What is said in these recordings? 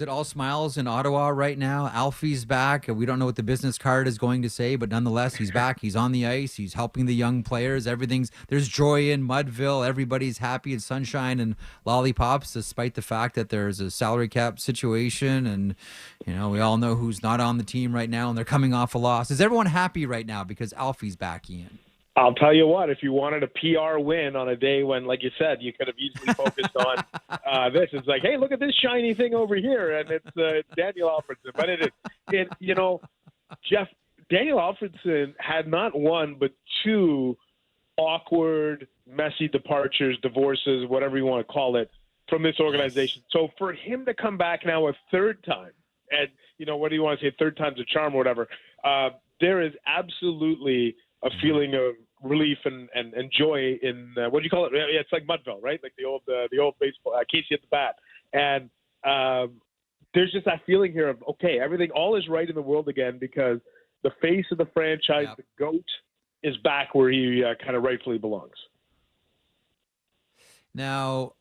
It all smiles in Ottawa right now. Alfie's back. We don't know what the business card is going to say, but nonetheless, he's back. He's on the ice. He's helping the young players. There's joy in Mudville. Everybody's happy. It's sunshine and lollipops, despite the fact that there's a salary cap situation. And, we all know who's not on the team right now, and they're coming off a loss. Is everyone happy right now because Alfie's back, Ian? I'll tell you what, if you wanted a PR win on a day when, like you said, you could have easily focused on this. It's like, hey, look at this shiny thing over here, and it's Daniel Alfredsson. But Jeff, Daniel Alfredsson had not one but two awkward, messy departures, divorces, whatever you want to call it, from this organization. So for him to come back now a third time, and, what do you want to say, third time's a charm or whatever, there is absolutely a feeling of relief and joy in what do you call it? Yeah, it's like Mudville, right? Like the old baseball, Casey at the bat, and there's just that feeling here of all is right in the world again because the face of the franchise, the GOAT, is back where he kind of rightfully belongs. Now,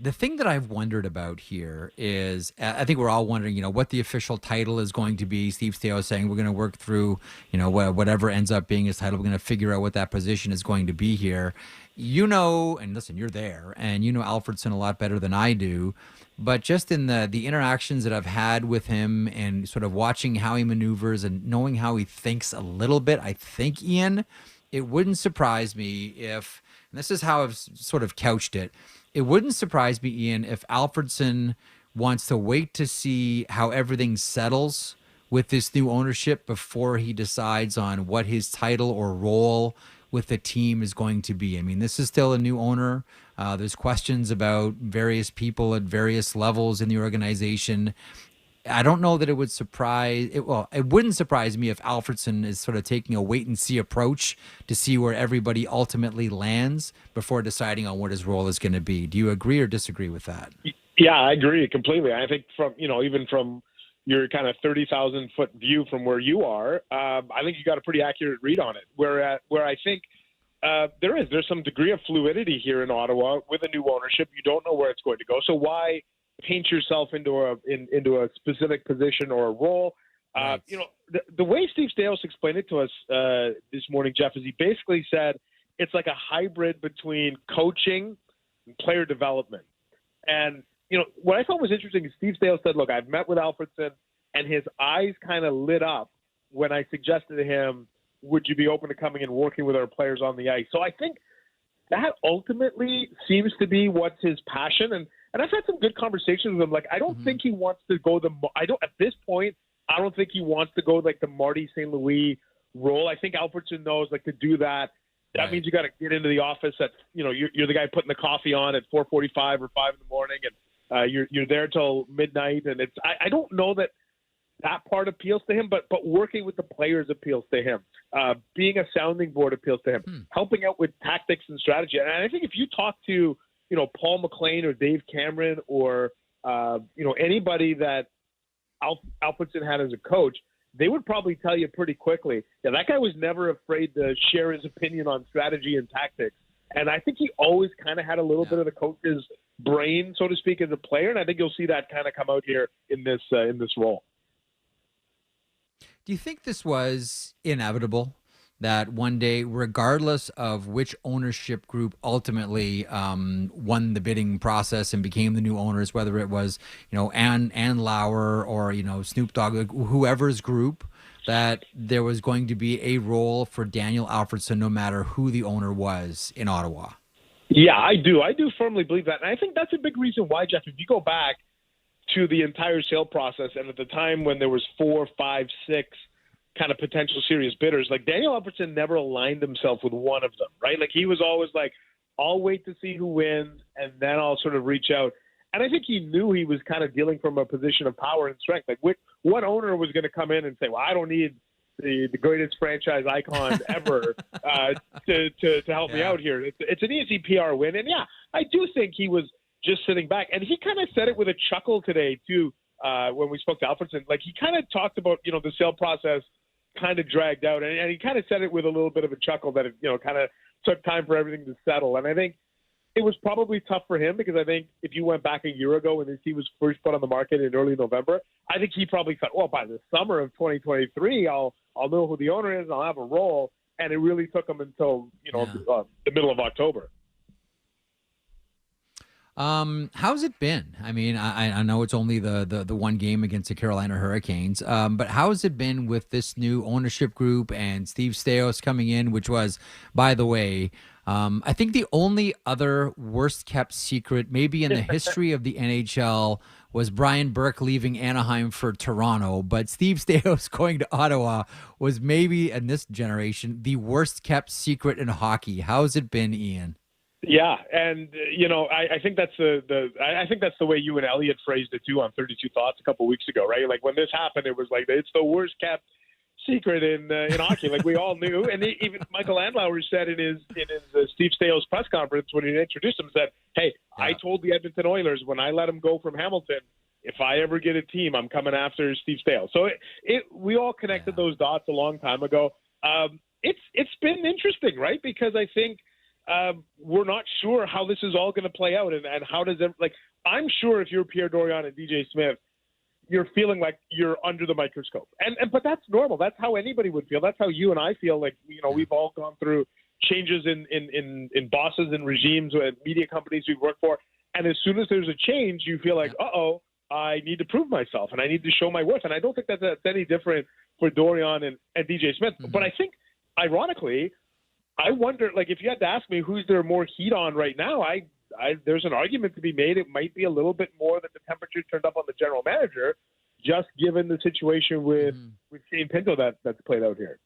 the thing that I've wondered about here is, I think we're all wondering, what the official title is going to be. Steve Staios saying we're going to work through, whatever ends up being his title. We're going to figure out what that position is going to be here. And listen, you're there, and Alfredsson a lot better than I do. But just in the interactions that I've had with him and sort of watching how he maneuvers and knowing how he thinks a little bit, I think, Ian, it wouldn't surprise me if, and this is how I've sort of couched it, it wouldn't surprise me, Ian, if Alfredsson wants to wait to see how everything settles with this new ownership before he decides on what his title or role with the team is going to be. I mean, this is still a new owner. There's questions about various people at various levels in the organization. I don't know that it would it wouldn't surprise me if Alfredsson is sort of taking a wait and see approach to see where everybody ultimately lands before deciding on what his role is going to be. Do you agree or disagree with that? Yeah, I agree completely. I think even from your kind of 30,000 foot view from where you are, I think you got a pretty accurate read on it. Where I think there's some degree of fluidity here in Ottawa with a new ownership. You don't know where it's going to go. So why paint yourself into a specific position or a role? Right. The way Steve Staios explained it to us this morning, Jeff, is he basically said it's like a hybrid between coaching and player development. And what I thought was interesting is Steve Staios said, look, I've met with Alfredsson, and his eyes kind of lit up when I suggested to him, would you be open to coming and working with our players on the ice? So I think that ultimately seems to be what's his passion. And I've had some good conversations with him. Like, I don't think he wants to go at this point, I don't think he wants to go like the Marty St. Louis role. I think Alfredsson knows, like, to do that means you got to get into the office at, you're the guy putting the coffee on at 4:45 or 5 in the morning, and you're there till midnight. And I don't know that part appeals to him, but working with the players appeals to him. Being a sounding board appeals to him. Helping out with tactics and strategy. And I think if you talk to, Paul McLean or Dave Cameron or, anybody that Alfredsson had as a coach, they would probably tell you pretty quickly, that guy was never afraid to share his opinion on strategy and tactics. And I think he always kind of had a little bit of the coach's brain, so to speak, as a player. And I think you'll see that kind of come out here in this role. Do you think this was inevitable? That one day, regardless of which ownership group ultimately won the bidding process and became the new owners, whether it was, Ann Lauer or, Snoop Dogg, whoever's group, that there was going to be a role for Daniel Alfredsson no matter who the owner was in Ottawa? Yeah, I do. I do firmly believe that. And I think that's a big reason why, Jeff, if you go back to the entire sale process and at the time when there was 4, 5, 6 kind of potential serious bidders, like Daniel Alfredsson never aligned himself with one of them, right? Like he was always like, I'll wait to see who wins and then I'll sort of reach out. And I think he knew he was kind of dealing from a position of power and strength. Like what owner was going to come in and say, well, I don't need the greatest franchise icon ever to help me out here. It's an easy PR win. And yeah, I do think he was just sitting back. And he kind of said it with a chuckle today too, when we spoke to Alfredsson. Like he kind of talked about, the sale process kind of dragged out, and he kind of said it with a little bit of a chuckle that it, kind of took time for everything to settle. And I think it was probably tough for him because I think if you went back a year ago when this team was first put on the market in early November, I think he probably thought, well, by the summer of 2023, I'll know who the owner is and I'll have a role. And it really took him until, the middle of October. How's it been? I mean, I know it's only the one game against the Carolina Hurricanes, but how's it been with this new ownership group and Steve Staios coming in, which was, by the way, I think the only other worst kept secret maybe in the history of the NHL was Brian Burke leaving Anaheim for Toronto, but Steve Staios going to Ottawa was maybe, in this generation, the worst kept secret in hockey. How's it been, Ian? Yeah, and I think that's I think that's the way you and Elliot phrased it too on 32 Thoughts a couple of weeks ago, right? Like when this happened, it was like it's the worst kept secret in hockey. Like we all knew, and even Michael Andlauer said in his Steve Staios press conference when he introduced him, said, "Hey, I told the Edmonton Oilers when I let him go from Hamilton, if I ever get a team, I'm coming after Steve Staios." So we all connected those dots a long time ago. It's been interesting, right? Because I think. We're not sure how this is all going to play out, and how does it, I'm sure if you're Pierre Dorion and DJ Smith, you're feeling like you're under the microscope, but that's normal. That's how anybody would feel. That's how you and I feel. Like we've all gone through changes in bosses and regimes and media companies we work for, and as soon as there's a change, you feel like, I need to prove myself and I need to show my worth. And I don't think that's any different for Dorion and DJ Smith. Mm-hmm. But I think, ironically, I wonder, if you had to ask me who's there more heat on right now, there's an argument to be made. It might be a little bit more that the temperature turned up on the general manager, just given the situation with Shane Pinto that's played out here.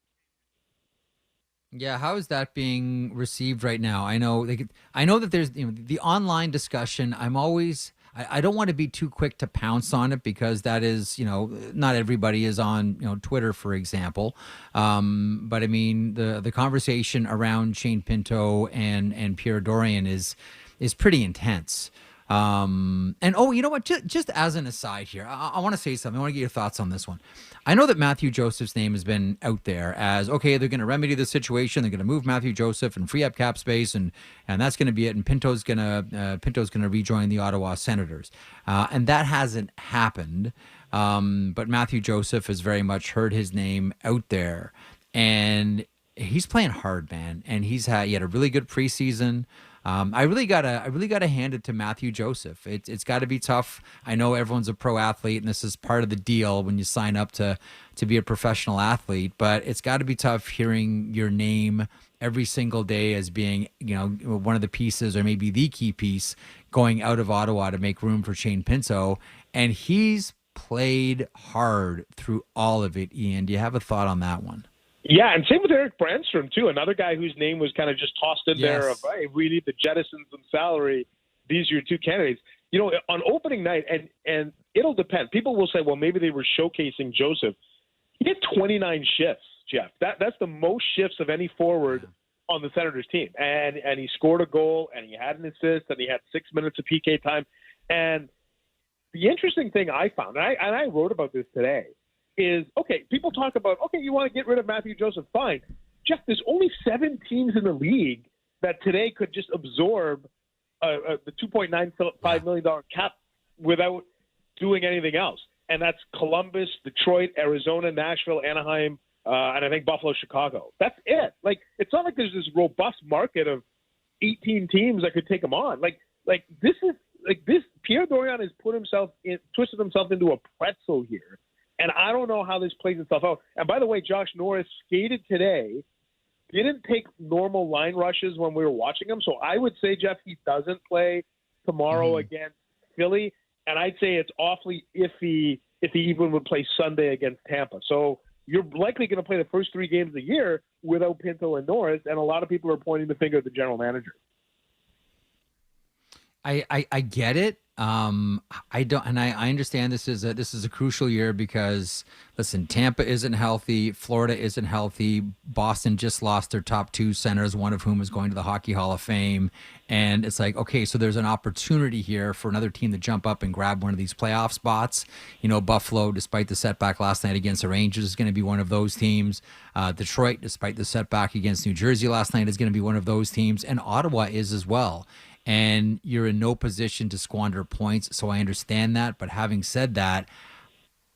Yeah, how is that being received right now? I know that there's the online discussion. I don't want to be too quick to pounce on it because that is, not everybody is on, Twitter, for example. But I mean, the conversation around Shane Pinto and Pierre Dorion is pretty intense. And you know what? Just as an aside here, I want to say something. I want to get your thoughts on this one. I know that Matthew Joseph's name has been out there as, okay, they're going to remedy the situation. They're going to move Matthew Joseph and free up cap space, and that's going to be it. And Pinto's going to rejoin the Ottawa Senators, and that hasn't happened. But Matthew Joseph has very much heard his name out there, and he's playing hard, man. And he had a really good preseason. I really gotta hand it to Matthew Joseph. It's got to be tough. I know everyone's a pro athlete, and this is part of the deal when you sign up to be a professional athlete. But it's got to be tough hearing your name every single day as being, one of the pieces or maybe the key piece going out of Ottawa to make room for Shane Pinto. And he's played hard through all of it. Ian, do you have a thought on that one? Yeah, and same with Eric Brandstrom, too, another guy whose name was kind of just tossed in there of, hey, we need to jettison some salary. These are your two candidates. On opening night, and it'll depend. People will say, well, maybe they were showcasing Joseph. He had 29 shifts, Jeff. That's the most shifts of any forward on the Senators team. And he scored a goal, and he had an assist, and he had 6 minutes of PK time. And the interesting thing I found, and I wrote about this today, is, okay, people talk about, okay, you want to get rid of Matthew Joseph, fine. Jeff, there's only 7 teams in the league that today could just absorb the $2.95 million cap without doing anything else. And that's Columbus, Detroit, Arizona, Nashville, Anaheim, and I think Buffalo, Chicago. That's it. It's not like there's this robust market of 18 teams that could take him on. This Pierre Dorion has twisted himself into a pretzel here. And I don't know how this plays itself out. And by the way, Josh Norris skated today, didn't take normal line rushes when we were watching him. So I would say, Jeff, he doesn't play tomorrow against Philly. And I'd say it's awfully iffy if he even would play Sunday against Tampa. So you're likely going to play the first 3 games of the year without Pinto and Norris. And a lot of people are pointing the finger at the general manager. I get it. I don't, and I understand this is a crucial year because, listen, Tampa isn't healthy, Florida isn't healthy, Boston just lost their top 2 centers, one of whom is going to the Hockey Hall of Fame, and it's like, okay, so there's an opportunity here for another team to jump up and grab one of these playoff spots. Buffalo, despite the setback last night against the Rangers, is going to be one of those teams. Detroit, despite the setback against New Jersey last night, is going to be one of those teams, and Ottawa is as well. and you're in no position to squander points. So I understand that. But having said that,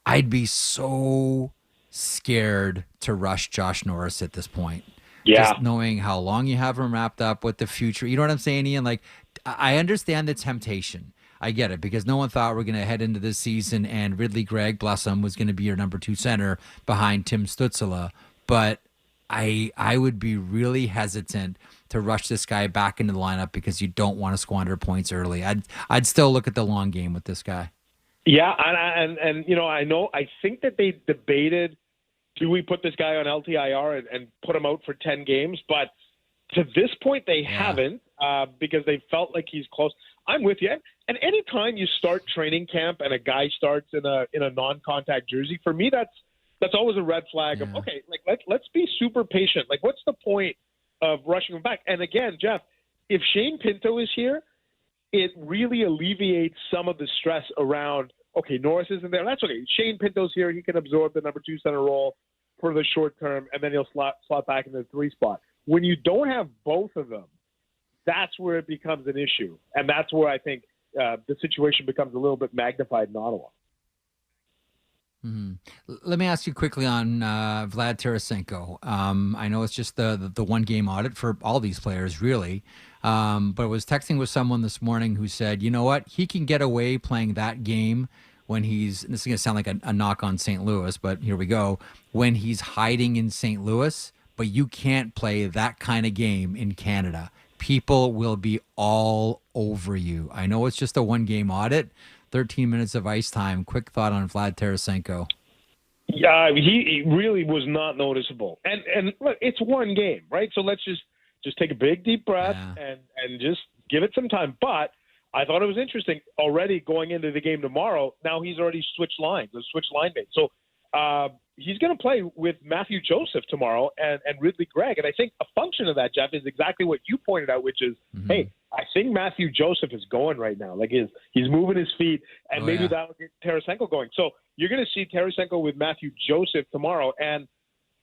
I'd be so scared to rush Josh Norris at this point. Yeah. Just knowing how long you have him wrapped up, with the future. You know what I'm saying, Ian? Like, I understand the temptation. I get it, because no one thought we're going to head into this season and Ridley Gregg, bless him, was going to be your number 2 center behind Tim Stützle. But I would be really hesitant to rush this guy back into the lineup because you don't want to squander points early. I'd still look at the long game with this guy. Yeah, and you know, I think that they debated, do we put this guy on LTIR and put him out for 10 games? But to this point, they haven't, because they felt like he's close. I'm with you. And anytime you start training camp and a guy starts in a non-contact jersey, for me, that's always a red flag of, okay, like let's be super patient. Like, what's the point of rushing him back? And again, Jeff, if Shane Pinto is here, it really alleviates some of the stress around, okay, Norris isn't there. That's okay. Shane Pinto's here. He can absorb the number 2 center role for the short term, and then he'll slot back in the 3 spot. When you don't have both of them, that's where it becomes an issue. And that's where I think the situation becomes a little bit magnified in Ottawa. Mm-hmm. Let me ask you quickly on Vlad Tarasenko. I know it's just the one game audit for all these players, really. But I was texting with someone this morning who said, you know what, he can get away playing that game when he's, this is going to sound like a knock on St. Louis, but here we go, when he's hiding in St. Louis, but you can't play that kind of game in Canada. People will be all over you. I know it's just a one game audit. 13 minutes of ice time. Quick thought on Vlad Tarasenko. Yeah, he really was not noticeable. And look, it's one game, right? So let's just take a big deep breath and just give it some time. But I thought it was interesting already going into the game tomorrow. Now he's already switched lines, switched line mates. So he's going to play with Matthew Joseph tomorrow and Ridley Gregg. And I think a function of that, Jeff, is exactly what you pointed out, which is, hey, I think Matthew Joseph is going right now. Like he's moving his feet, and maybe that'll get Tarasenko going. So you're going to see Tarasenko with Matthew Joseph tomorrow, and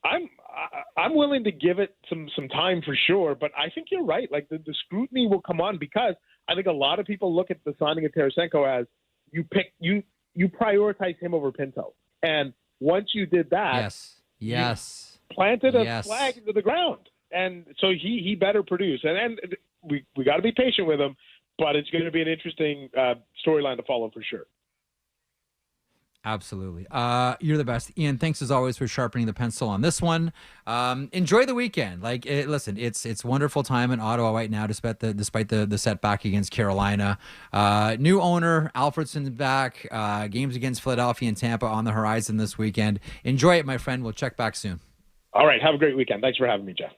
I'm willing to give it some time for sure. But I think you're right. Like the scrutiny will come on, because I think a lot of people look at the signing of Tarasenko as you prioritize him over Pinto, and once you did that, you planted a flag into the ground. And so he better produce. And we got to be patient with him, but it's going to be an interesting storyline to follow for sure. Absolutely. You're the best. Ian, thanks as always for sharpening the pencil on this one. Enjoy the weekend. Listen, it's wonderful time in Ottawa right now, despite the setback against Carolina. New owner, Alfredsson back. Games against Philadelphia and Tampa on the horizon this weekend. Enjoy it, my friend. We'll check back soon. All right. Have a great weekend. Thanks for having me, Jeff.